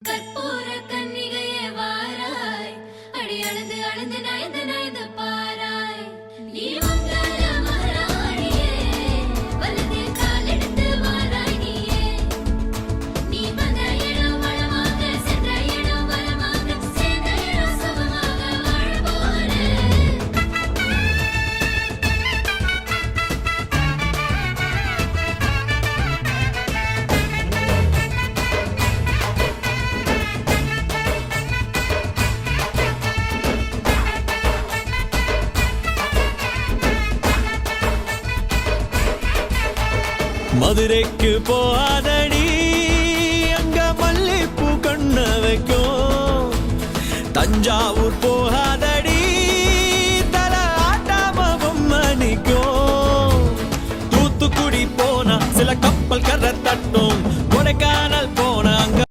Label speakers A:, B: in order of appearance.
A: கற்பூர கன்னிகையே வாராய், அடி அழுது அழுது நயந்து நயந்து பாராய். நீ மங்கள மகாராணியே, வலதில் காலெடுத்து வாராய் நீயே. நீ வந்த இடம் வளமாக, சென்ற இடம் வளமாக, சேர்ந்த இடம் சுகமாக வாழ போறேன்.
B: மதுரைக்கு போகாதடி, அங்க மல்லிப்பூ கண்ண வைக்கும். தஞ்சாவூர்